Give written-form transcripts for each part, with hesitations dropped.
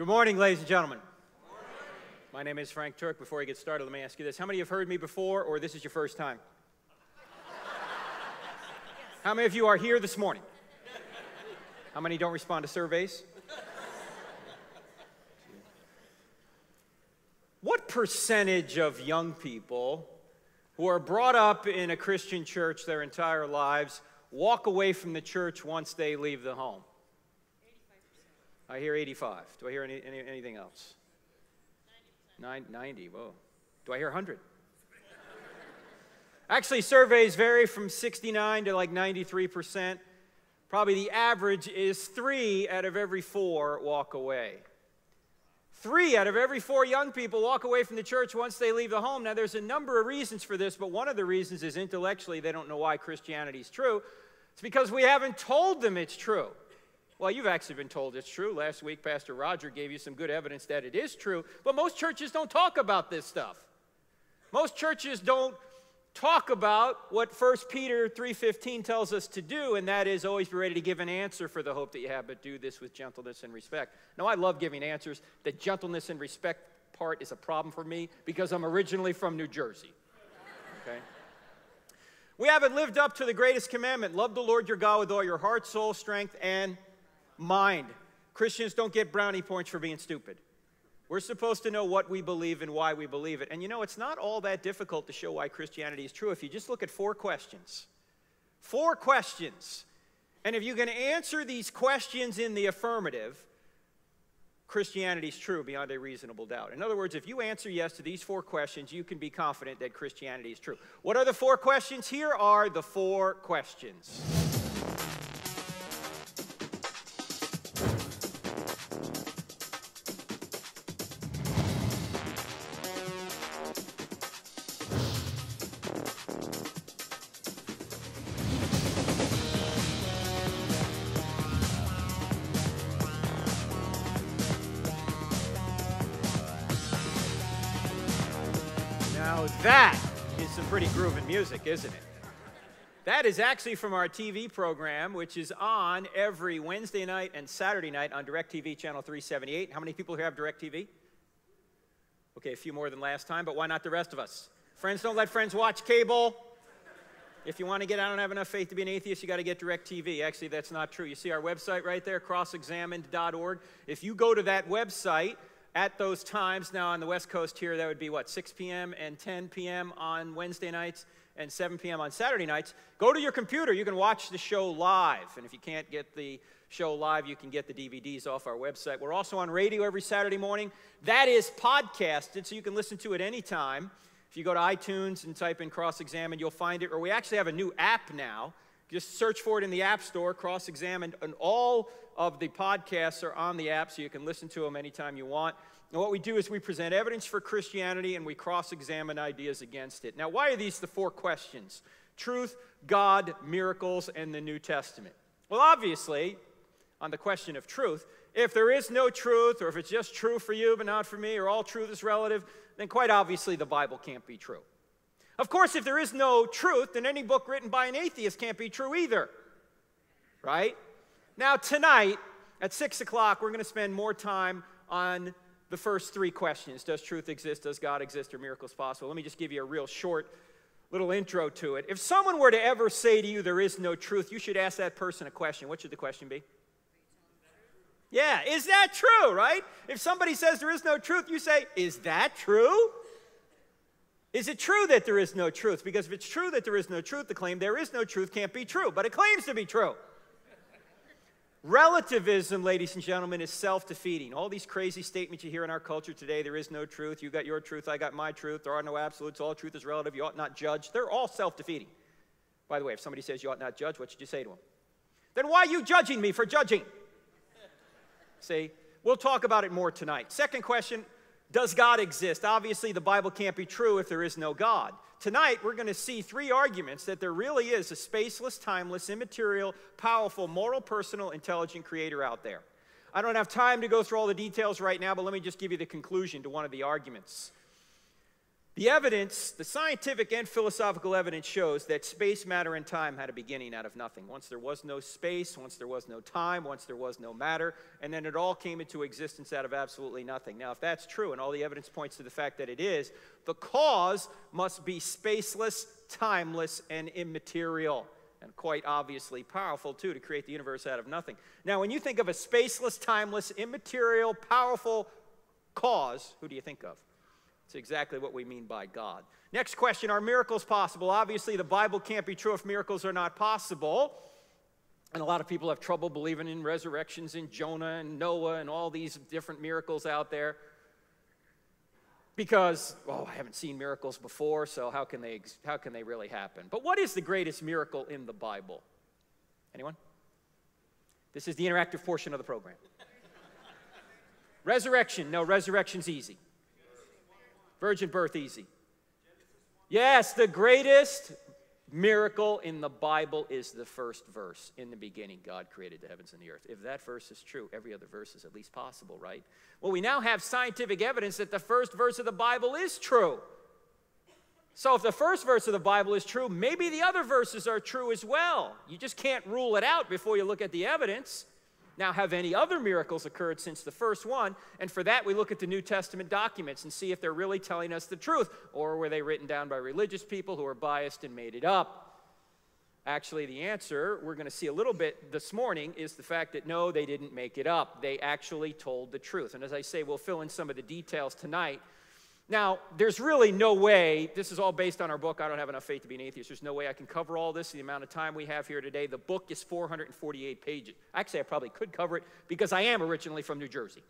Good morning, ladies and gentlemen. Good morning. My name is Frank Turek. Before I get started, let me ask you this. How many have heard me before, or this is your first time? How many of you are here this morning? How many don't respond to surveys? What percentage of young people who are brought up in a Christian church their entire lives walk away from the church once they leave the home? 85%. I hear 85. Do I hear anything else? 90. Whoa. Do I hear 100? Actually, surveys vary from 69 to like 93%. Probably the average is 3 out of every 4 walk away. 3 out of every 4 young people walk away from the church once they leave the home. Now, there's a number of reasons for this, but one of the reasons is intellectually they don't know why Christianity is true. It's because we haven't told them it's true. Well, you've actually been told it's true. Last week, Pastor Roger gave you some good evidence that it is true, but most churches don't talk about this stuff. Most churches don't talk about what 1 Peter 3:15 tells us to do, and that is always be ready to give an answer for the hope that you have, but do this with gentleness and respect. Now, I love giving answers. The gentleness and respect part is a problem for me because I'm originally from New Jersey. Okay? We haven't lived up to the greatest commandment. Love the Lord your God with all your heart, soul, strength, and mind. Christians don't get brownie points for being stupid. We're supposed to know what we believe and why we believe it. And you know, it's not all that difficult to show why Christianity is true if you just look at 4 questions. 4 questions. And if you can answer these questions in the affirmative, Christianity is true beyond a reasonable doubt. In other words, if you answer yes to these 4 questions, you can be confident that Christianity is true. What are the 4 questions? Here are the 4 questions. That is some pretty grooving music, isn't it? That is actually from our TV program, which is on every Wednesday night and Saturday night on DirecTV channel 378. How many people here have DirecTV? Okay, a few more than last time, but why not the rest of us? Friends, don't let friends watch cable. If you want to get, I don't have enough faith to be an atheist, you got to get DirecTV. Actually, that's not true. You see our website right there, crossexamined.org. If you go to that website, at those times, now on the West Coast here, that would be what, 6 p.m. and 10 p.m. on Wednesday nights and 7 p.m. on Saturday nights. Go to your computer. You can watch the show live. And if you can't get the show live, you can get the DVDs off our website. We're also on radio every Saturday morning. That is podcasted, so you can listen to it anytime. If you go to iTunes and type in Cross-Examined, you'll find it. Or we actually have a new app now. Just search for it in the App Store, Cross-Examined, and all of the podcasts are on the app, so you can listen to them anytime you want. And what we do is we present evidence for Christianity, and we cross-examine ideas against it. Now, why are these the 4 questions? Truth, God, miracles, and the New Testament. Well, obviously, on the question of truth, if there is no truth, or if it's just true for you but not for me, or all truth is relative, then quite obviously the Bible can't be true. Of course, if there is no truth, then any book written by an atheist can't be true either, right? Now, tonight, at 6 o'clock, we're going to spend more time on the first 3 questions. Does truth exist? Does God exist? Are miracles possible? Let me just give you a real short little intro to it. If someone were to ever say to you there is no truth, you should ask that person a question. What should the question be? Yeah, is that true, right? If somebody says there is no truth, you say, is that true? Is it true that there is no truth? Because if it's true that there is no truth, the claim there is no truth can't be true, but it claims to be true. Relativism, ladies and gentlemen, is self-defeating. All these crazy statements you hear in our culture today, there is no truth, you got your truth, I got my truth, there are no absolutes, all truth is relative, you ought not judge. They're all self-defeating. By the way, if somebody says you ought not judge, what should you say to them? Then why are you judging me for judging? See, we'll talk about it more tonight. Second question, does God exist? Obviously, the Bible can't be true if there is no God. Tonight, we're going to see 3 arguments that there really is a spaceless, timeless, immaterial, powerful, moral, personal, intelligent creator out there. I don't have time to go through all the details right now, but let me just give you the conclusion to one of the arguments. The evidence, the scientific and philosophical evidence shows that space, matter, and time had a beginning out of nothing. Once there was no space, once there was no time, once there was no matter, and then it all came into existence out of absolutely nothing. Now, if that's true, and all the evidence points to the fact that it is, the cause must be spaceless, timeless, and immaterial, and quite obviously powerful, too, to create the universe out of nothing. Now, when you think of a spaceless, timeless, immaterial, powerful cause, who do you think of? It's exactly what we mean by God. Next question, are miracles possible? Obviously, the Bible can't be true if miracles are not possible. And a lot of people have trouble believing in resurrections in Jonah and Noah and all these different miracles out there. Because, well, I haven't seen miracles before, so how can they really happen? But what is the greatest miracle in the Bible? Anyone? This is the interactive portion of the program. Resurrection. No, resurrection's easy. Virgin birth, easy. Yes, the greatest miracle in the Bible is the first verse. In the beginning, God created the heavens and the earth. If that verse is true, every other verse is at least possible, right? Well, we now have scientific evidence that the first verse of the Bible is true. So if the first verse of the Bible is true, maybe the other verses are true as well. You just can't rule it out before you look at the evidence. Now, have any other miracles occurred since the first one? And for that, we look at the New Testament documents and see if they're really telling us the truth, or were they written down by religious people who are biased and made it up? Actually, the answer, we're going to see a little bit this morning, is the fact that no, they didn't make it up. They actually told the truth. And as I say, we'll fill in some of the details tonight. Now, there's really no way, this is all based on our book. I don't have enough faith to be an atheist. There's no way I can cover all this in the amount of time we have here today. The book is 448 pages. Actually, I probably could cover it because I am originally from New Jersey,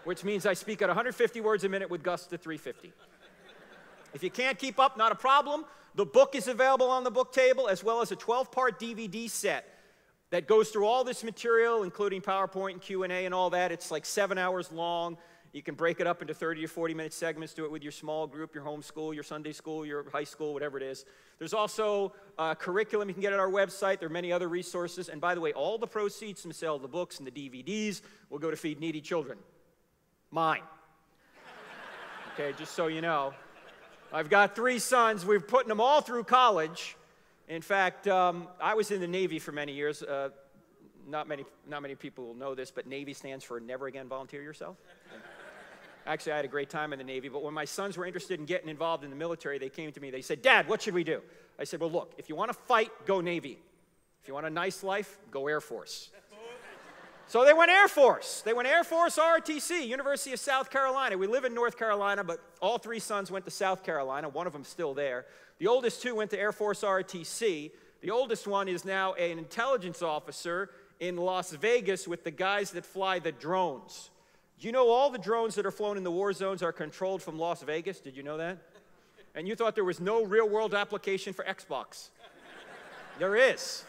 which means I speak at 150 words a minute with gusts to 350. If you can't keep up, not a problem. The book is available on the book table, as well as a 12-part DVD set that goes through all this material, including PowerPoint and Q&A and all that. It's like 7 hours long. You can break it up into 30 or 40-minute segments. Do it with your small group, your home school, your Sunday school, your high school, whatever it is. There's also a curriculum you can get at our website. There are many other resources. And by the way, all the proceeds from the sale of the books and the DVDs will go to feed needy children. Mine. Okay, just so you know. I've got 3 sons. We're putting them all through college. In fact, I was in the Navy for many years. Not many people will know this, but Navy stands for Never Again Volunteer Yourself. Actually, I had a great time in the Navy, but when my sons were interested in getting involved in the military, they came to me. They said, "Dad, what should we do?" I said, "Well, look, if you want to fight, go Navy. If you want a nice life, go Air Force." So they went Air Force. They went Air Force ROTC, University of South Carolina. We live in North Carolina, but all 3 sons went to South Carolina. One of them's still there. The oldest 2 went to Air Force ROTC. The oldest one is now an intelligence officer in Las Vegas with the guys that fly the drones. Do you know all the drones that are flown in the war zones are controlled from Las Vegas? Did you know that? And you thought there was no real-world application for Xbox. There is.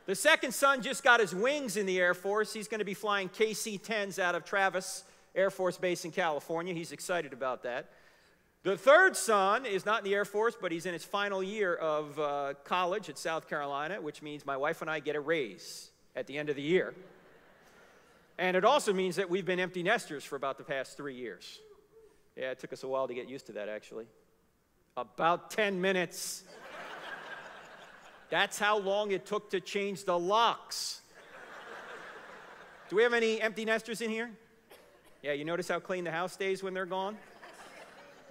The second son just got his wings in the Air Force. He's going to be flying KC-10s out of Travis Air Force Base in California. He's excited about that. The third son is not in the Air Force, but he's in his final year of college at South Carolina, which means my wife and I get a raise at the end of the year. And it also means that we've been empty nesters for about the past 3 years. Yeah, it took us a while to get used to that, actually. About 10 minutes. That's how long it took to change the locks. Do we have any empty nesters in here? Yeah, you notice how clean the house stays when they're gone?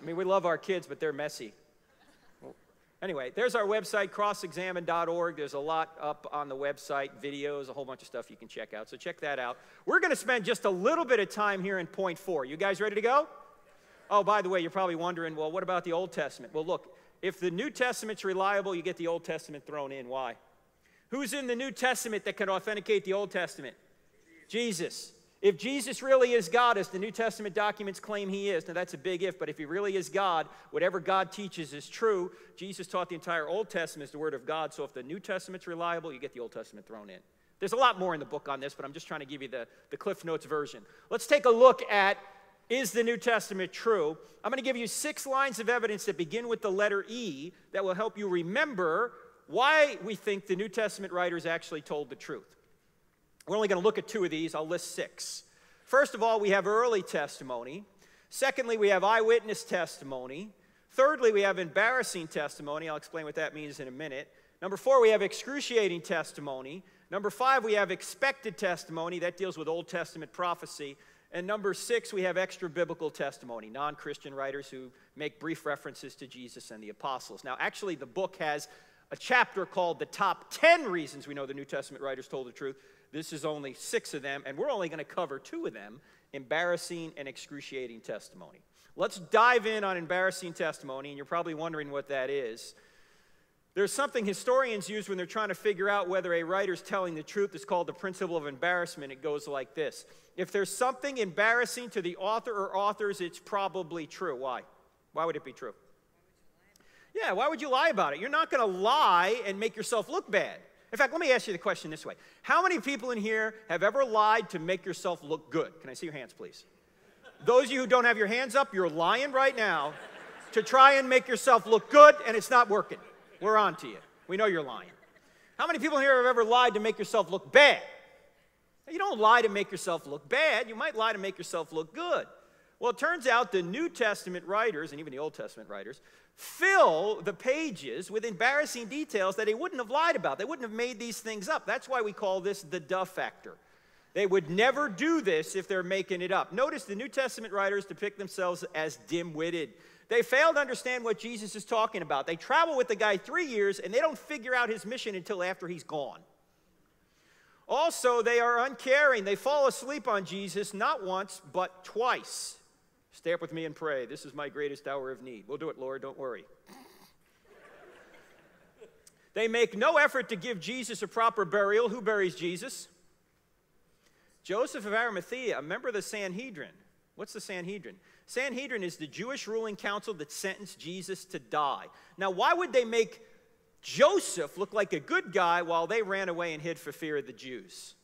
I mean, we love our kids, but they're messy. Anyway, there's our website, crossexamine.org. There's a lot up on the website, videos, a whole bunch of stuff you can check out. So check that out. We're going to spend just a little bit of time here in point 4. You guys ready to go? Oh, by the way, you're probably wondering, well, what about the Old Testament? Well, look, if the New Testament's reliable, you get the Old Testament thrown in. Why? Who's in the New Testament that can authenticate the Old Testament? Jesus. If Jesus really is God, as the New Testament documents claim he is, now that's a big if, but if he really is God, whatever God teaches is true. Jesus taught the entire Old Testament as the Word of God, so if the New Testament's reliable, you get the Old Testament thrown in. There's a lot more in the book on this, but I'm just trying to give you the Cliff Notes version. Let's take a look at, is the New Testament true? I'm going to give you 6 lines of evidence that begin with the letter E that will help you remember why we think the New Testament writers actually told the truth. We're only going to look at 2 of these. I'll list 6. First of all, we have early testimony. Secondly, we have eyewitness testimony. Thirdly, we have embarrassing testimony. I'll explain what that means in a minute. Number 4, we have excruciating testimony. Number 5, we have expected testimony. That deals with Old Testament prophecy. And number 6, we have extra-biblical testimony, non-Christian writers who make brief references to Jesus and the apostles. Now, actually, the book has a chapter called The Top 10 Reasons We Know the New Testament Writers Told the Truth. This is only 6 of them, and we're only going to cover 2 of them, embarrassing and excruciating testimony. Let's dive in on embarrassing testimony, and you're probably wondering what that is. There's something historians use when they're trying to figure out whether a writer's telling the truth. It's called the Principle of Embarrassment. It goes like this. If there's something embarrassing to the author or authors, it's probably true. Why? Why would it be true? Yeah, why would you lie about it? You're not going to lie and make yourself look bad. In fact, let me ask you the question this way. How many people in here have ever lied to make yourself look good? Can I see your hands, please? Those of you who don't have your hands up, you're lying right now to try and make yourself look good, and it's not working. We're on to you. We know you're lying. How many people here have ever lied to make yourself look bad? You don't lie to make yourself look bad. You might lie to make yourself look good. Well, it turns out the New Testament writers, and even the Old Testament writers, fill the pages with embarrassing details that they wouldn't have lied about. They wouldn't have made these things up. That's why we call this the duh factor. They would never do this if they're making it up. Notice the New Testament writers depict themselves as dim-witted. They fail to understand what Jesus is talking about. They travel with the guy 3 years, and they don't figure out his mission until after he's gone. Also, they are uncaring. They fall asleep on Jesus not once, but twice. Stay up with me and pray. This is my greatest hour of need. We'll do it, Lord. Don't worry. They make no effort to give Jesus a proper burial. Who buries Jesus? Joseph of Arimathea, a member of the Sanhedrin. What's the Sanhedrin? Sanhedrin is the Jewish ruling council that sentenced Jesus to die. Now, why would they make Joseph look like a good guy while they ran away and hid for fear of the Jews?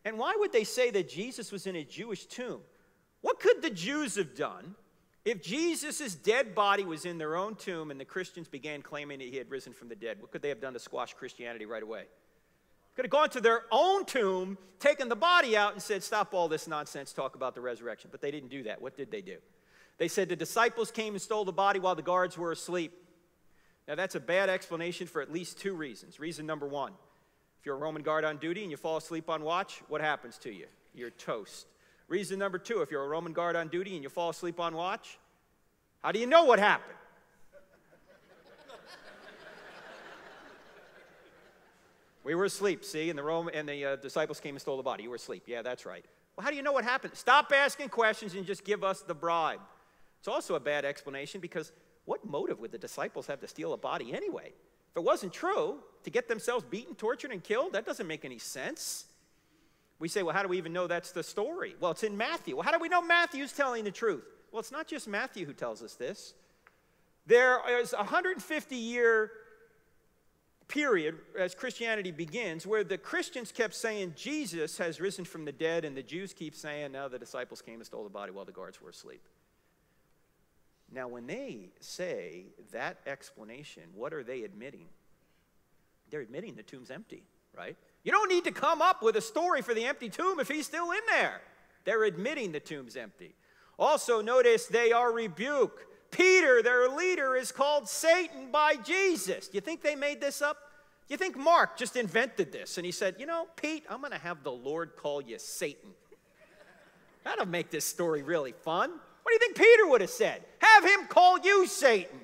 And why would they say that Jesus was in a Jewish tomb? What could the Jews have done if Jesus' dead body was in their own tomb and the Christians began claiming that he had risen from the dead? What could they have done to squash Christianity right away? Could have gone to their own tomb, taken the body out, and said, stop all this nonsense, talk about the resurrection. But they didn't do that. What did they do? They said the disciples came and stole the body while the guards were asleep. Now, that's a bad explanation for at least 2 reasons. Reason number 1, if you're a Roman guard on duty and you fall asleep on watch, what happens to you? You're toast. Reason number 2, if you're a Roman guard on duty and you fall asleep on watch, how do you know what happened? We were asleep, see, and the disciples came and stole the body. You were asleep. Yeah, that's right. Well, how do you know what happened? Stop asking questions and just give us the bribe. It's also a bad explanation because what motive would the disciples have to steal a body anyway? If it wasn't true, to get themselves beaten, tortured, and killed, that doesn't make any sense. We say, well, how do we even know that's the story? Well, it's in Matthew. Well, how do we know Matthew's telling the truth? Well, it's not just Matthew who tells us this. There is a 150-year period as Christianity begins where the Christians kept saying Jesus has risen from the dead, and the Jews keep saying, no, the disciples came and stole the body while the guards were asleep. Now, when they say that explanation, what are they admitting? They're admitting the tomb's empty, right? You don't need to come up with a story for the empty tomb if he's still in there. They're admitting the tomb's empty. Also, notice they are rebuked. Peter, their leader, is called Satan by Jesus. Do you think they made this up? Do you think Mark just invented this? And he said, you know, Pete, I'm going to have the Lord call you Satan. That'll make this story really fun. What do you think Peter would have said? Have him call you Satan.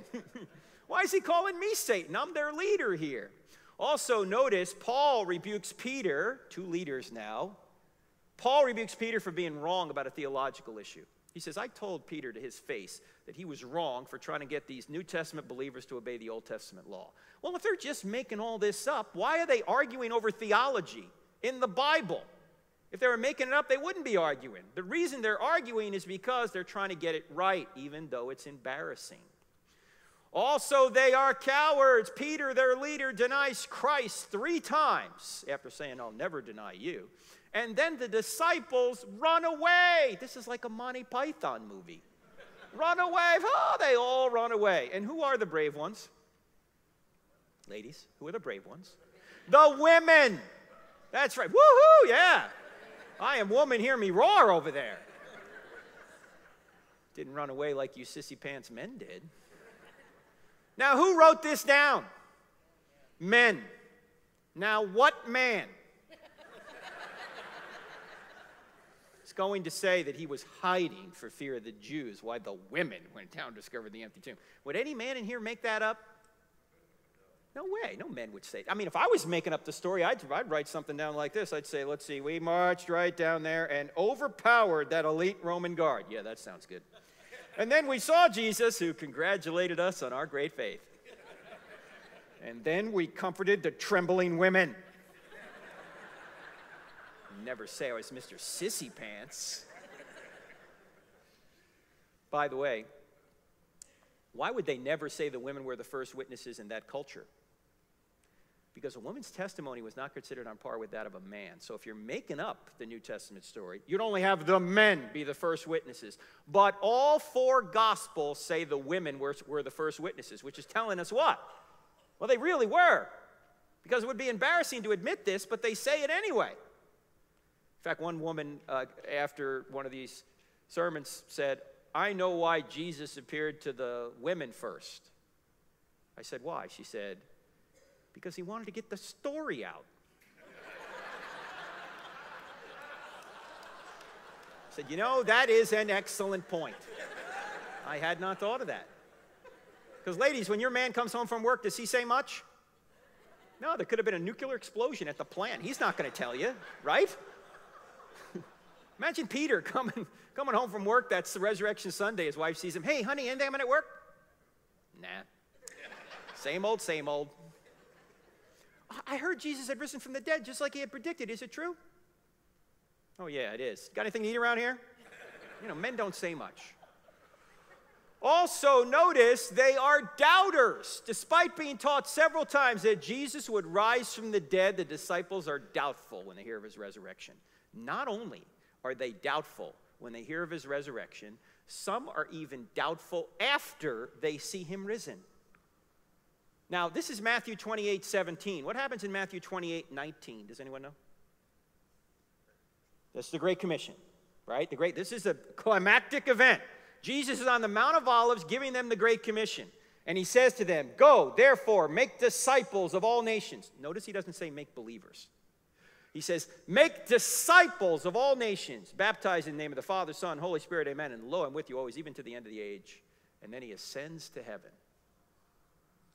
Why is he calling me Satan? I'm their leader here. Also, notice Paul rebukes Peter, 2 leaders now. Paul rebukes Peter for being wrong about a theological issue. He says, I told Peter to his face that he was wrong for trying to get these New Testament believers to obey the Old Testament law. Well, if they're just making all this up, why are they arguing over theology in the Bible? If they were making it up, they wouldn't be arguing. The reason they're arguing is because they're trying to get it right, even though it's embarrassing. Also, they are cowards. Peter, their leader, denies Christ 3 times after saying, I'll never deny you. And then the disciples run away. This is like a Monty Python movie. Run away. Oh, they all run away. And who are the brave ones? Ladies, who are the brave ones? The women. That's right. Woohoo, yeah. I am woman, hear me roar over there. Didn't run away like you sissy pants men did. Now, who wrote this down? Men. Now, what man is going to say that he was hiding for fear of the Jews while the women went down and discovered the empty tomb? Would any man in here make that up? No way. No men would say. I mean, if I was making up the story, I'd write something down like this. I'd say, let's see, we marched right down there and overpowered that elite Roman guard. Yeah, that sounds good. And then we saw Jesus, who congratulated us on our great faith. And then we comforted the trembling women. Never say I was Mr. Sissy Pants. By the way, why would they never say the women were the first witnesses in that culture? Because a woman's testimony was not considered on par with that of a man. So if you're making up the New Testament story, you'd only have the men be the first witnesses. But all four Gospels say the women were the first witnesses, which is telling us what? Well, they really were. Because it would be embarrassing to admit this, but they say it anyway. In fact, one woman, after one of these sermons, said, I know why Jesus appeared to the women first. I said, why? She said, because he wanted to get the story out. I said, you know, that is an excellent point. I had not thought of that. Because ladies, when your man comes home from work, does he say much? No, there could have been a nuclear explosion at the plant. He's not going to tell you, right? Imagine Peter coming home from work. That's the Resurrection Sunday. His wife sees him. Hey, honey, anything at work? Nah. Same old, same old. I heard Jesus had risen from the dead just like he had predicted. Is it true? Oh, yeah, it is. Got anything to eat around here? You know, men don't say much. Also, notice they are doubters. Despite being taught several times that Jesus would rise from the dead, the disciples are doubtful when they hear of his resurrection. Not only are they doubtful when they hear of his resurrection, some are even doubtful after they see him risen. Now, this is Matthew 28:17. What happens in Matthew 28:19? Does anyone know? That's the Great Commission, right? This is a climactic event. Jesus is on the Mount of Olives giving them the Great Commission. And he says to them, go, therefore, make disciples of all nations. Notice he doesn't say make believers. He says, make disciples of all nations, baptize in the name of the Father, Son, Holy Spirit, amen. And lo, I'm with you always, even to the end of the age. And then he ascends to heaven.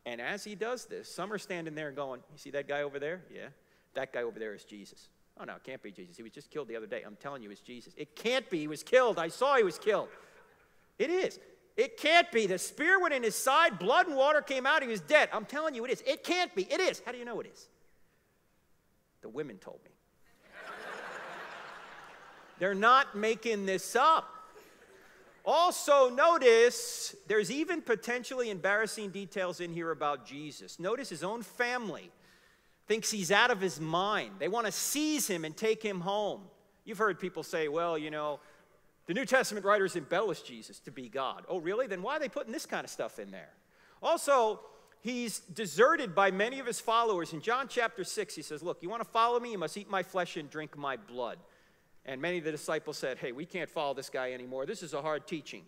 And as he does this, some are standing there going, you see that guy over there? Yeah. That guy over there is Jesus. Oh, no, it can't be Jesus. He was just killed the other day. I'm telling you, it's Jesus. It can't be. He was killed. I saw he was killed. It is. It can't be. The spear went in his side. Blood and water came out. He was dead. I'm telling you, it is. It can't be. It is. How do you know it is? The women told me. They're not making this up. Also, notice there's even potentially embarrassing details in here about Jesus. Notice his own family thinks he's out of his mind. They want to seize him and take him home. You've heard people say, well, you know, the New Testament writers embellish Jesus to be God. Oh, really? Then why are they putting this kind of stuff in there? Also, he's deserted by many of his followers. In John chapter 6, he says, look, you want to follow me? You must eat my flesh and drink my blood. And many of the disciples said, hey, we can't follow this guy anymore. This is a hard teaching.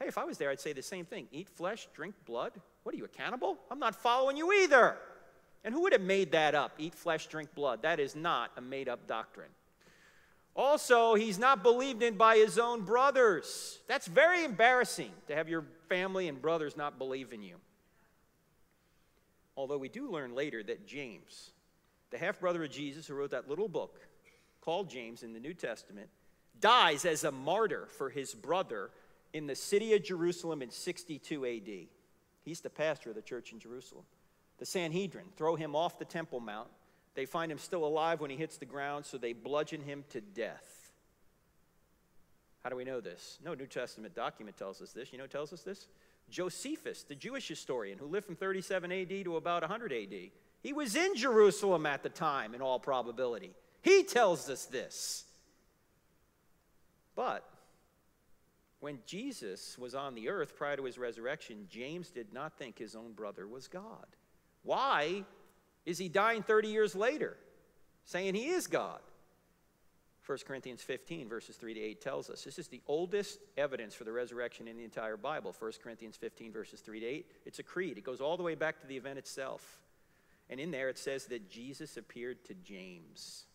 Hey, if I was there, I'd say the same thing. Eat flesh, drink blood? What are you, a cannibal? I'm not following you either. And who would have made that up? Eat flesh, drink blood. That is not a made-up doctrine. Also, he's not believed in by his own brothers. That's very embarrassing to have your family and brothers not believe in you. Although we do learn later that James, the half-brother of Jesus who wrote that little book called James in the New Testament, dies as a martyr for his brother in the city of Jerusalem in 62 AD. He's the pastor of the church in Jerusalem. The Sanhedrin throw him off the Temple Mount. They find him still alive when he hits the ground, so they bludgeon him to death. How do we know this? No New Testament document tells us this. You know who tells us this? Josephus, the Jewish historian who lived from 37 AD to about 100 AD. He was in Jerusalem at the time, in all probability. He tells us this. But when Jesus was on the earth prior to his resurrection, James did not think his own brother was God. Why is he dying 30 years later, saying he is God? 1 Corinthians 15, verses 3 to 8 tells us. This is the oldest evidence for the resurrection in the entire Bible. 1 Corinthians 15, verses 3 to 8. It's a creed. It goes all the way back to the event itself. And in there it says that Jesus appeared to James.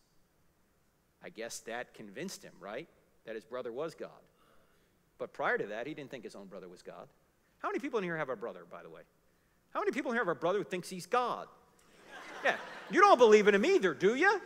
I guess that convinced him, right? That his brother was God. But prior to that, he didn't think his own brother was God. How many people in here have a brother, by the way? How many people in here have a brother who thinks he's God? Yeah, you don't believe in him either, do you?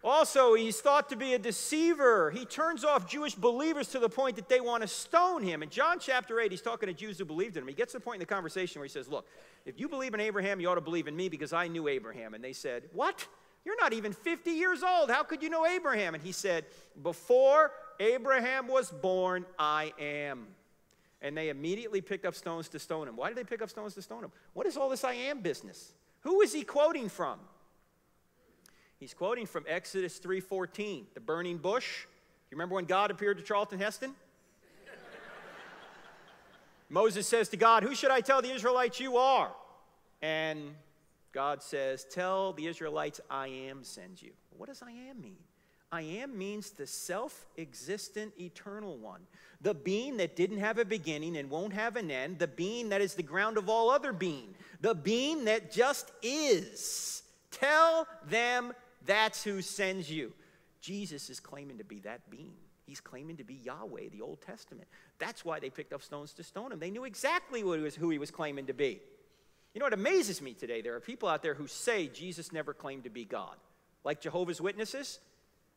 Also, he's thought to be a deceiver. He turns off Jewish believers to the point that they want to stone him. In John chapter 8, he's talking to Jews who believed in him. He gets to the point in the conversation where he says, look, if you believe in Abraham, you ought to believe in me because I knew Abraham. And they said, what? You're not even 50 years old. How could you know Abraham? And he said, before Abraham was born, I am. And they immediately picked up stones to stone him. Why did they pick up stones to stone him? What is all this I am business? Who is he quoting from? He's quoting from Exodus 3:14, the burning bush. You remember when God appeared to Charlton Heston? Moses says to God, who should I tell the Israelites you are? And God says, tell the Israelites I am sends you. What does I am mean? I am means the self-existent eternal one. The being that didn't have a beginning and won't have an end. The being that is the ground of all other being. The being that just is. Tell them that's who sends you. Jesus is claiming to be that being. He's claiming to be Yahweh, the Old Testament. That's why they picked up stones to stone him. They knew exactly who he was claiming to be. You know what amazes me today? There are people out there who say Jesus never claimed to be God. Like Jehovah's Witnesses.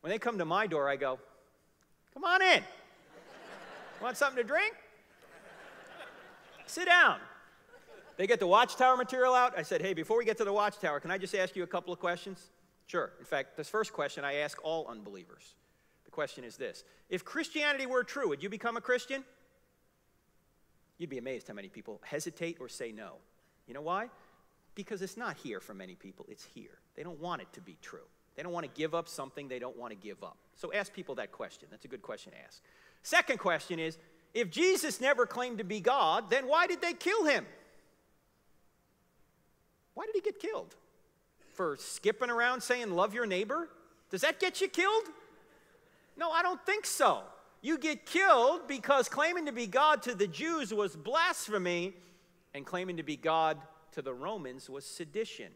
When they come to my door, I go, come on in. Want something to drink? Sit down. They get the Watchtower material out. I said, hey, before we get to the Watchtower, can I just ask you a couple of questions? Sure. In fact, this first question I ask all unbelievers. The question is this. If Christianity were true, would you become a Christian? You'd be amazed how many people hesitate or say no. You know why? Because it's not here for many people. It's here. They don't want it to be true. They don't want to give up something they don't want to give up. So ask people that question. That's a good question to ask. Second question is, if Jesus never claimed to be God, then why did they kill him? Why did he get killed? For skipping around saying, love your neighbor? Does that get you killed? No, I don't think so. You get killed because claiming to be God to the Jews was blasphemy, and claiming to be God to the Romans was sedition.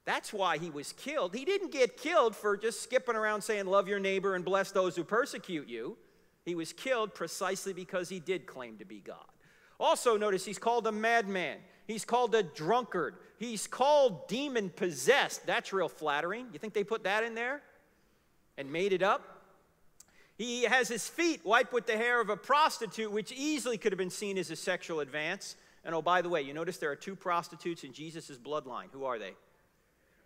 That's why he was killed. He didn't get killed for just skipping around saying, love your neighbor and bless those who persecute you. He was killed precisely because he did claim to be God. Also, notice he's called a madman. He's called a drunkard. He's called demon-possessed. That's real flattering. You think they put that in there and made it up? He has his feet wiped with the hair of a prostitute, which easily could have been seen as a sexual advance. And oh, by the way, you notice there are two prostitutes in Jesus' bloodline. Who are they?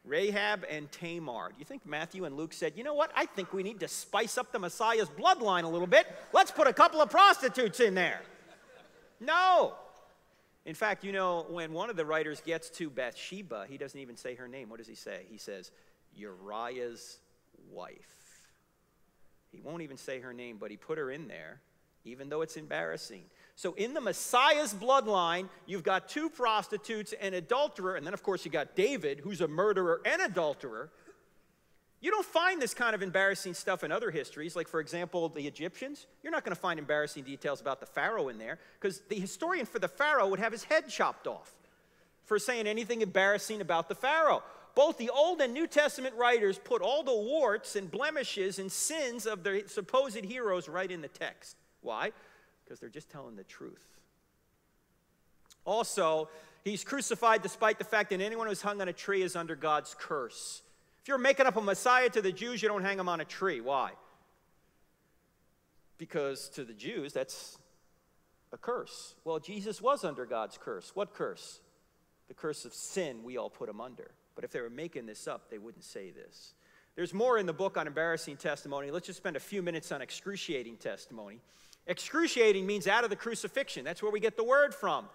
Rahab and Tamar. Do you think Matthew and Luke said, you know what, I think we need to spice up the Messiah's bloodline a little bit. Let's put a couple of prostitutes in there. No. In fact, you know, when one of the writers gets to Bathsheba, he doesn't even say her name. What does he say? He says, Uriah's wife. He won't even say her name, but he put her in there, even though it's embarrassing. So in the Messiah's bloodline, you've got two prostitutes, an adulterer, and then, of course, you got David, who's a murderer and adulterer. You don't find this kind of embarrassing stuff in other histories, like, for example, the Egyptians. You're not going to find embarrassing details about the Pharaoh in there, because the historian for the Pharaoh would have his head chopped off for saying anything embarrassing about the Pharaoh. Both the Old and New Testament writers put all the warts and blemishes and sins of their supposed heroes right in the text. Why? Because they're just telling the truth. Also, he's crucified despite the fact that anyone who's hung on a tree is under God's curse. If you're making up a Messiah to the Jews, you don't hang him on a tree. Why? Because to the Jews, that's a curse. Well, Jesus was under God's curse. What curse? The curse of sin we all put him under. But if they were making this up, they wouldn't say this. There's more in the book on embarrassing testimony. Let's just spend a few minutes on excruciating testimony. Excruciating means out of the crucifixion. That's where we get the word from.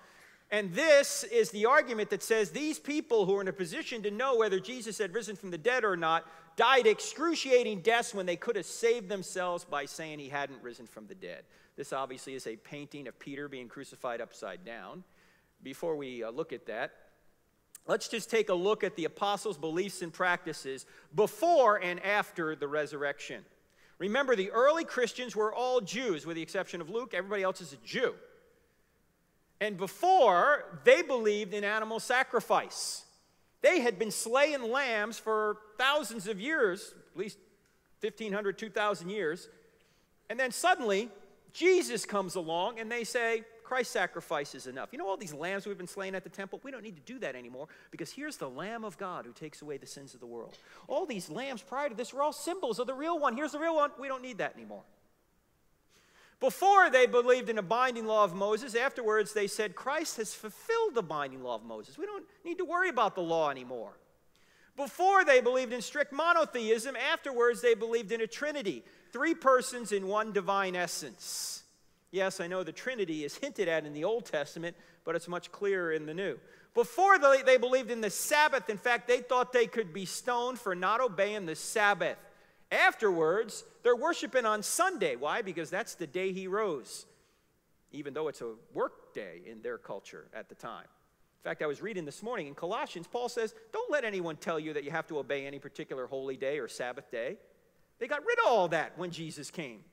And this is the argument that says these people who are in a position to know whether Jesus had risen from the dead or not died excruciating deaths when they could have saved themselves by saying he hadn't risen from the dead. This obviously is a painting of Peter being crucified upside down. Before we look at that, let's just take a look at the apostles' beliefs and practices before and after the resurrection. Remember, the early Christians were all Jews, with the exception of Luke. Everybody else is a Jew. And before, they believed in animal sacrifice. They had been slaying lambs for thousands of years, at least 1,500, 2,000 years. And then suddenly, Jesus comes along and they say, Christ's sacrifice is enough. You know all these lambs we've been slaying at the temple? We don't need to do that anymore because here's the Lamb of God who takes away the sins of the world. All these lambs prior to this were all symbols of the real one. Here's the real one. We don't need that anymore. Before, they believed in a binding law of Moses. Afterwards, they said, Christ has fulfilled the binding law of Moses. We don't need to worry about the law anymore. Before, they believed in strict monotheism. Afterwards, they believed in a trinity, 3 persons in one divine essence. Yes, I know the Trinity is hinted at in the Old Testament, but it's much clearer in the New. Before, they believed in the Sabbath. In fact, they thought they could be stoned for not obeying the Sabbath. Afterwards, they're worshiping on Sunday. Why? Because that's the day he rose, even though it's a work day in their culture at the time. In fact, I was reading this morning in Colossians, Paul says, don't let anyone tell you that you have to obey any particular holy day or Sabbath day. They got rid of all that when Jesus came.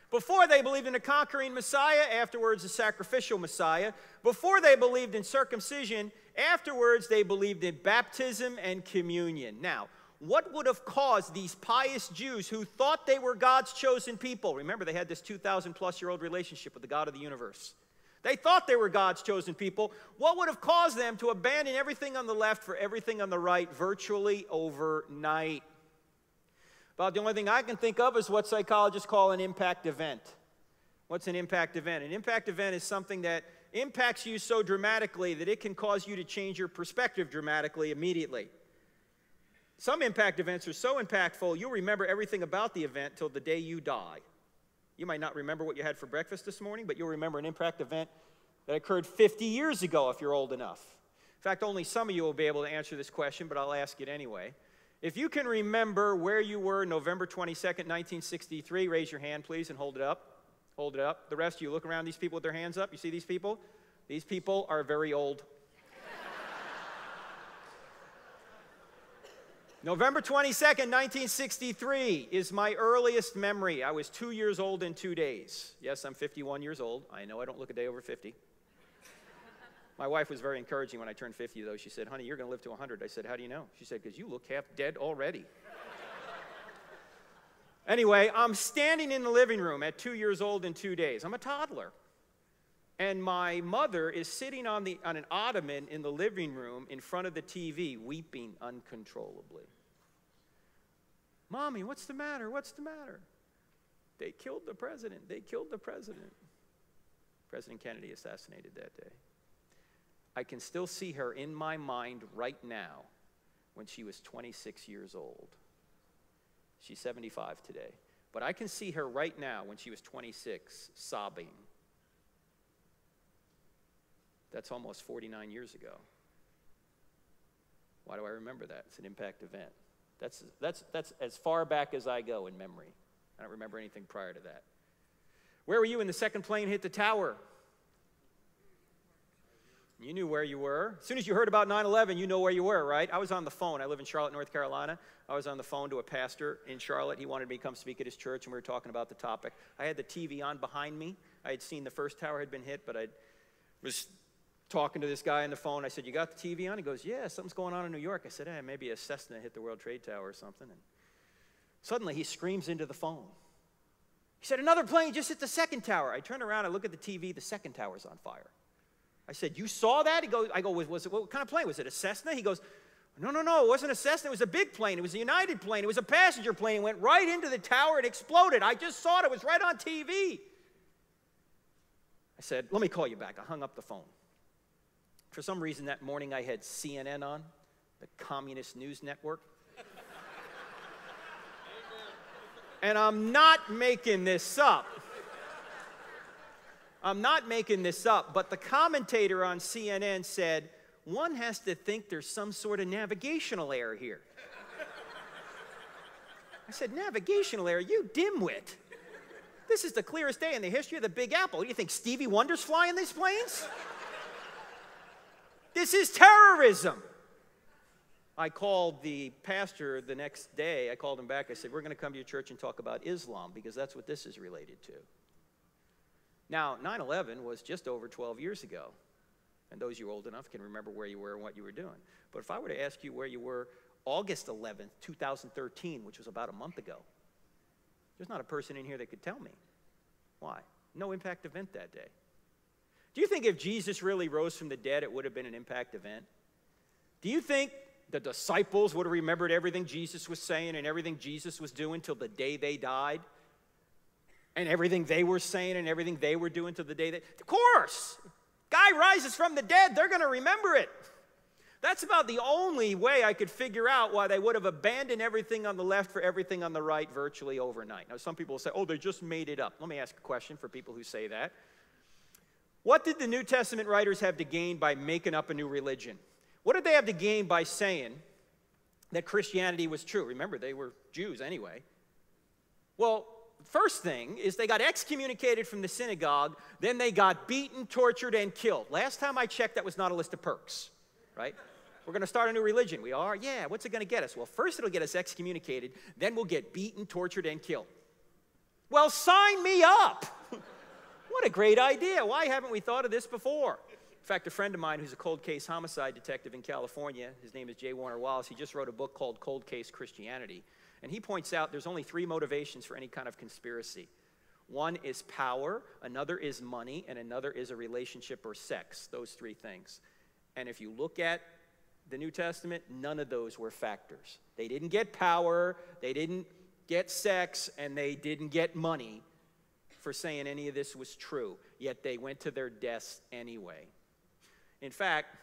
Before, they believed in a conquering Messiah. Afterwards, a sacrificial Messiah. Before, they believed in circumcision. Afterwards, they believed in baptism and communion. Now, what would have caused these pious Jews who thought they were God's chosen people? Remember, they had this 2,000-plus-year-old relationship with the God of the universe. They thought they were God's chosen people. What would have caused them to abandon everything on the left for everything on the right virtually overnight? About the only thing I can think of is what psychologists call an impact event. What's an impact event? An impact event is something that impacts you so dramatically that it can cause you to change your perspective dramatically immediately. Some impact events are so impactful, you'll remember everything about the event till the day you die. You might not remember what you had for breakfast this morning, but you'll remember an impact event that occurred 50 years ago if you're old enough. In fact, only some of you will be able to answer this question, but I'll ask it anyway. If you can remember where you were November 22nd, 1963, raise your hand, please, and hold it up. Hold it up. The rest of you, look around these people with their hands up. You see these people? These people are very old. November 22nd, 1963 is my earliest memory. I was 2 years old in 2 days. Yes, I'm 51 years old. I know I don't look a day over 50. My wife was very encouraging when I turned 50, though. She said, honey, you're going to live to 100. I said, how do you know? She said, because you look half dead already. Anyway, I'm standing in the living room at 2 years old in 2 days. I'm a toddler. And my mother is sitting on an ottoman in the living room in front of the TV, weeping uncontrollably. Mommy, what's the matter? What's the matter? They killed the president. They killed the president. President Kennedy assassinated that day. I can still see her in my mind right now when she was 26 years old. She's 75 today. But I can see her right now when she was 26, sobbing. That's almost 49 years ago. Why do I remember that? It's an impact event. That's as far back as I go in memory. I don't remember anything prior to that. Where were you when the second plane hit the tower? You knew where you were. As soon as you heard about 9/11, you know where you were, right? I was on the phone. I live in Charlotte, North Carolina. I was on the phone to a pastor in Charlotte. He wanted me to come speak at his church, and we were talking about the topic. I had the TV on behind me. I had seen the first tower had been hit, but I was talking to this guy on the phone. I said, you got the TV on? He goes, yeah, something's going on in New York. I said, maybe a Cessna hit the World Trade Tower or something. And suddenly he screams into the phone. He said, another plane just hit the second tower. I turn around, I look at the TV, the second tower's on fire. I said, you saw that? I go, was it, what kind of plane? Was it a Cessna? He goes, no, it wasn't a Cessna. It was a big plane. It was a United plane. It was a passenger plane. It went right into the tower and exploded. I just saw it. It was right on TV. I said, let me call you back. I hung up the phone. For some reason that morning I had CNN on, the communist news network. And I'm not making this up. I'm not making this up, but the commentator on CNN said, one has to think there's some sort of navigational error here. I said, navigational error? You dimwit. This is the clearest day in the history of the Big Apple. You think Stevie Wonder's flying these planes? This is terrorism. I called the pastor the next day. I called him back. I said, we're going to come to your church and talk about Islam because that's what this is related to. Now, 9/11 was just over 12 years ago. And those of you old enough can remember where you were and what you were doing. But if I were to ask you where you were August 11th, 2013, which was about a month ago, there's not a person in here that could tell me. Why? No impact event that day. Do you think if Jesus really rose from the dead, it would have been an impact event? Do you think the disciples would have remembered everything Jesus was saying and everything Jesus was doing till the day they died? And everything they were saying and everything they were doing till the day they... Of course! Guy rises from the dead, they're going to remember it. That's about the only way I could figure out why they would have abandoned everything on the left for everything on the right virtually overnight. Now, some people will say, oh, they just made it up. Let me ask a question for people who say that. What did the New Testament writers have to gain by making up a new religion? What did they have to gain by saying that Christianity was true? Remember, they were Jews anyway. Well, first thing is they got excommunicated from the synagogue, then they got beaten, tortured, and killed. Last time I checked, that was not a list of perks, right? We're going to start a new religion. We are? Yeah, what's it going to get us? Well, first it'll get us excommunicated, then we'll get beaten, tortured, and killed. Well, sign me up! What a great idea. Why haven't we thought of this before? In fact, a friend of mine who's a cold case homicide detective in California, his name is J. Warner Wallace, he just wrote a book called Cold Case Christianity. And he points out there's only 3 motivations for any kind of conspiracy. One is power, another is money, and another is a relationship or sex, those 3 things. And if you look at the New Testament, none of those were factors. They didn't get power, they didn't get sex, and they didn't get money for saying any of this was true, yet they went to their deaths anyway. In fact,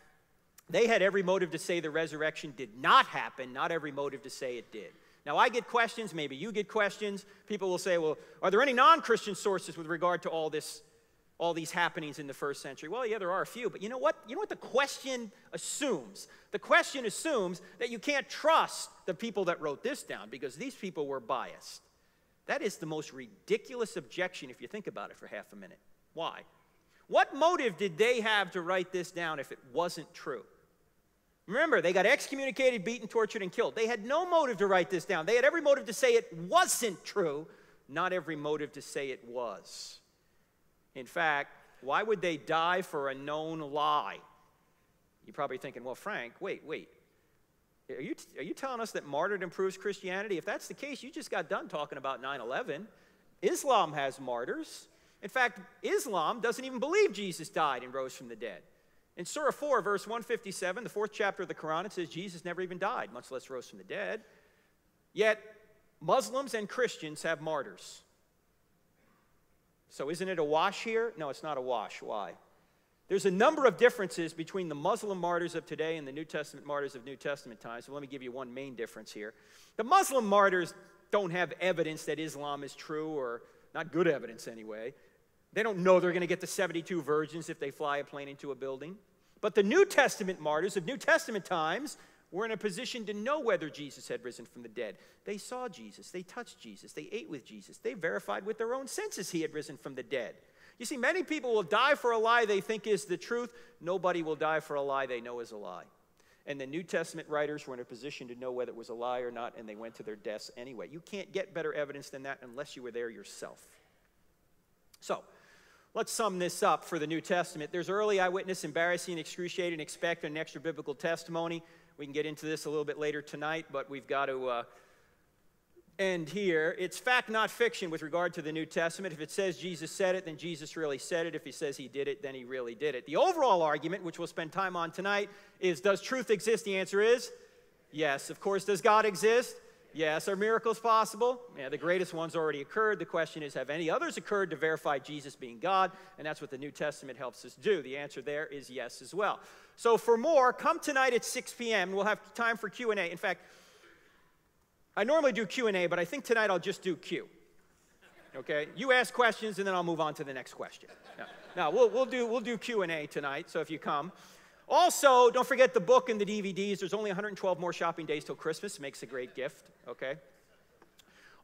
they had every motive to say the resurrection did not happen, not every motive to say it did. Now, I get questions, maybe you get questions. People will say, well, are there any non-Christian sources with regard to all these happenings in the first century? Well, yeah, there are a few, but you know what? You know what the question assumes? The question assumes that you can't trust the people that wrote this down because these people were biased. That is the most ridiculous objection if you think about it for half a minute. Why? What motive did they have to write this down if it wasn't true? Remember, they got excommunicated, beaten, tortured, and killed. They had no motive to write this down. They had every motive to say it wasn't true, not every motive to say it was. In fact, why would they die for a known lie? You're probably thinking, well, Frank, wait. Are you telling us that martyrdom proves Christianity? If that's the case, you just got done talking about 9/11. Islam has martyrs. In fact, Islam doesn't even believe Jesus died and rose from the dead. In Surah 4, verse 157, the 4th chapter of the Quran, it says Jesus never even died, much less rose from the dead. Yet, Muslims and Christians have martyrs. So isn't it a wash here? No, it's not a wash. Why? There's a number of differences between the Muslim martyrs of today and the New Testament martyrs of New Testament times. So let me give you one main difference here. The Muslim martyrs don't have evidence that Islam is true, or not good evidence anyway. They don't know they're going to get the 72 virgins if they fly a plane into a building. But the New Testament martyrs of New Testament times were in a position to know whether Jesus had risen from the dead. They saw Jesus. They touched Jesus. They ate with Jesus. They verified with their own senses he had risen from the dead. You see, many people will die for a lie they think is the truth. Nobody will die for a lie they know is a lie. And the New Testament writers were in a position to know whether it was a lie or not, and they went to their deaths anyway. You can't get better evidence than that unless you were there yourself. So, let's sum this up for the New Testament. There's early eyewitness, embarrassing, excruciating, expect, and extra biblical testimony. We can get into this a little bit later tonight, but we've got to end here. It's fact, not fiction with regard to the New Testament. If it says Jesus said it, then Jesus really said it. If he says he did it, then he really did it. The overall argument, which we'll spend time on tonight, is does truth exist? The answer is yes. Of course, does God exist? Yes. Are miracles possible? Yeah, the greatest ones already occurred. The question is, have any others occurred to verify Jesus being God? And that's what the New Testament helps us do. The answer there is yes as well. So for more, come tonight at 6 p.m. We'll have time for Q&A. In fact, I normally do Q&A, but I think tonight I'll just do Q. Okay? You ask questions, and then I'll move on to the next question. Now we'll do Q&A tonight, so if you come. Also, don't forget the book and the DVDs. There's only 112 more shopping days till Christmas. Makes a great gift, okay?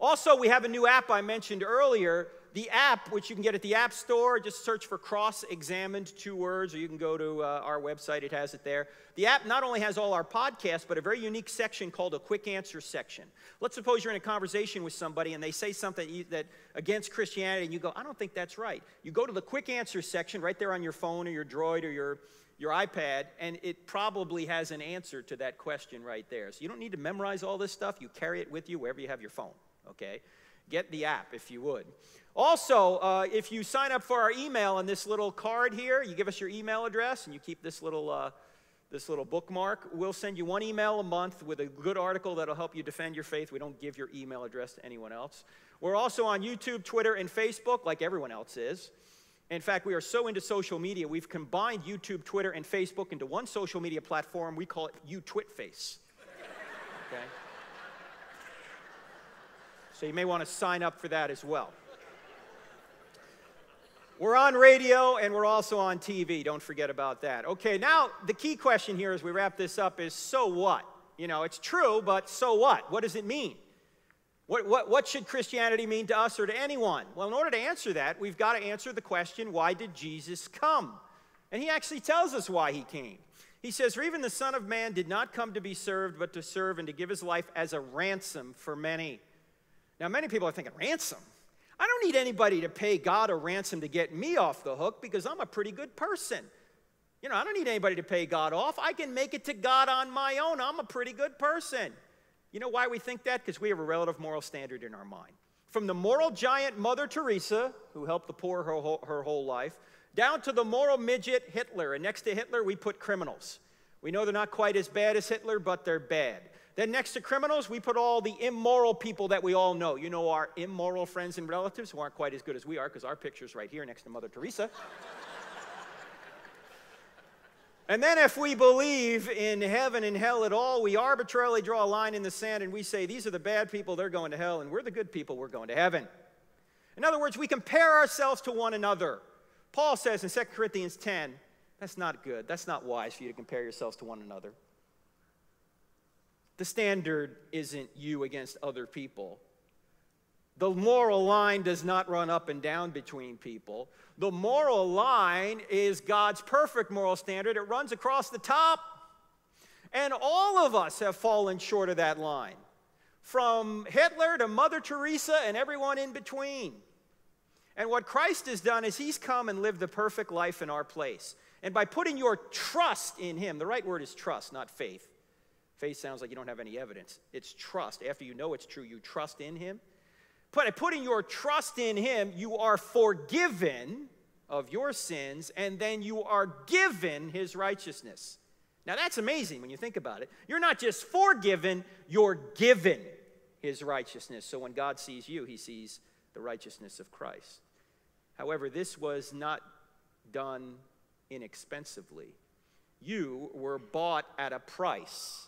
Also, we have a new app I mentioned earlier. The app, which you can get at the App Store, just search for Cross-Examined, 2 words, or you can go to our website. It has it there. The app not only has all our podcasts, but a very unique section called a Quick Answer section. Let's suppose you're in a conversation with somebody and they say something that against Christianity, and you go, I don't think that's right. You go to the Quick Answer section right there on your phone or your Droid or your iPad, and it probably has an answer to that question right there. So you don't need to memorize all this stuff. You carry it with you wherever you have your phone, okay? Get the app if you would. Also, if you sign up for our email on this little card here, you give us your email address and you keep this little bookmark, we'll send you 1 email a month with a good article that'll help you defend your faith. We don't give your email address to anyone else. We're also on YouTube, Twitter, and Facebook, like everyone else is. In fact, we are so into social media, we've combined YouTube, Twitter, and Facebook into one social media platform. We call it YouTwitFace. Okay? So you may want to sign up for that as well. We're on radio, and we're also on TV. Don't forget about that. Okay, now the key question here as we wrap this up is, so what? You know, it's true, but so what? What does it mean? What should Christianity mean to us or to anyone? Well, in order to answer that, we've got to answer the question, why did Jesus come? And he actually tells us why he came. He says, for even the Son of Man did not come to be served, but to serve and to give his life as a ransom for many. Now, many people are thinking, ransom? I don't need anybody to pay God a ransom to get me off the hook because I'm a pretty good person. You know, I don't need anybody to pay God off. I can make it to God on my own. I'm a pretty good person. You know why we think that? Because we have a relative moral standard in our mind. From the moral giant Mother Teresa, who helped the poor her whole life, down to the moral midget Hitler. And next to Hitler, we put criminals. We know they're not quite as bad as Hitler, but they're bad. Then next to criminals, we put all the immoral people that we all know. You know, our immoral friends and relatives who aren't quite as good as we are, because our picture's right here next to Mother Teresa. And then if we believe in heaven and hell at all, we arbitrarily draw a line in the sand and we say, these are the bad people, they're going to hell, and we're the good people, we're going to heaven. In other words, we compare ourselves to one another. Paul says in 2 Corinthians 10, that's not good, that's not wise for you to compare yourselves to one another. The standard isn't you against other people. The moral line does not run up and down between people. The moral line is God's perfect moral standard. It runs across the top. And all of us have fallen short of that line. From Hitler to Mother Teresa and everyone in between. And what Christ has done is he's come and lived the perfect life in our place. And by putting your trust in him, the right word is trust, not faith. Faith sounds like you don't have any evidence. It's trust. After you know it's true, you trust in him. By putting your trust in him, you are forgiven of your sins, and then you are given his righteousness. Now that's amazing when you think about it. You're not just forgiven, you're given his righteousness. So when God sees you, he sees the righteousness of Christ. However, this was not done inexpensively. You were bought at a price.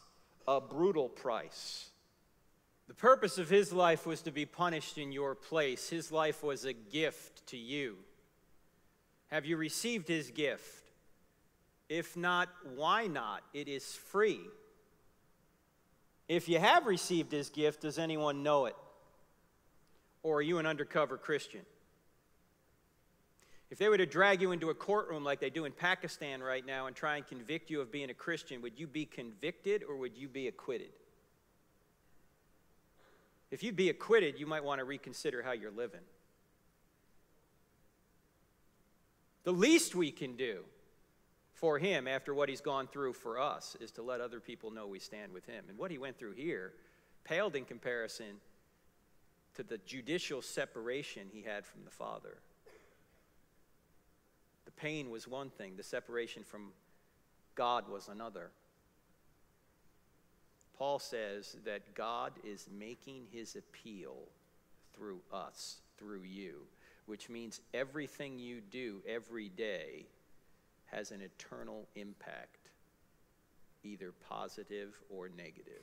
A brutal price. The purpose of his life was to be punished in your place. His life was a gift to you. Have you received his gift? If not, why not? It is free. If you have received his gift, does anyone know it? Or are you an undercover Christian? If they were to drag you into a courtroom like they do in Pakistan right now and try and convict you of being a Christian, would you be convicted or would you be acquitted? If you'd be acquitted, you might want to reconsider how you're living. The least we can do for him after what he's gone through for us is to let other people know we stand with him. And what he went through here paled in comparison to the judicial separation he had from the Father. The pain was one thing, the separation from God was another. Paul says that God is making his appeal through us, through you, which means everything you do every day has an eternal impact, either positive or negative.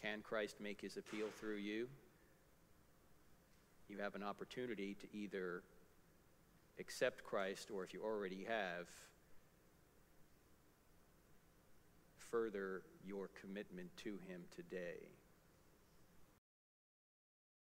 Can Christ make his appeal through you? You have an opportunity to either accept Christ, or if you already have, further your commitment to him today.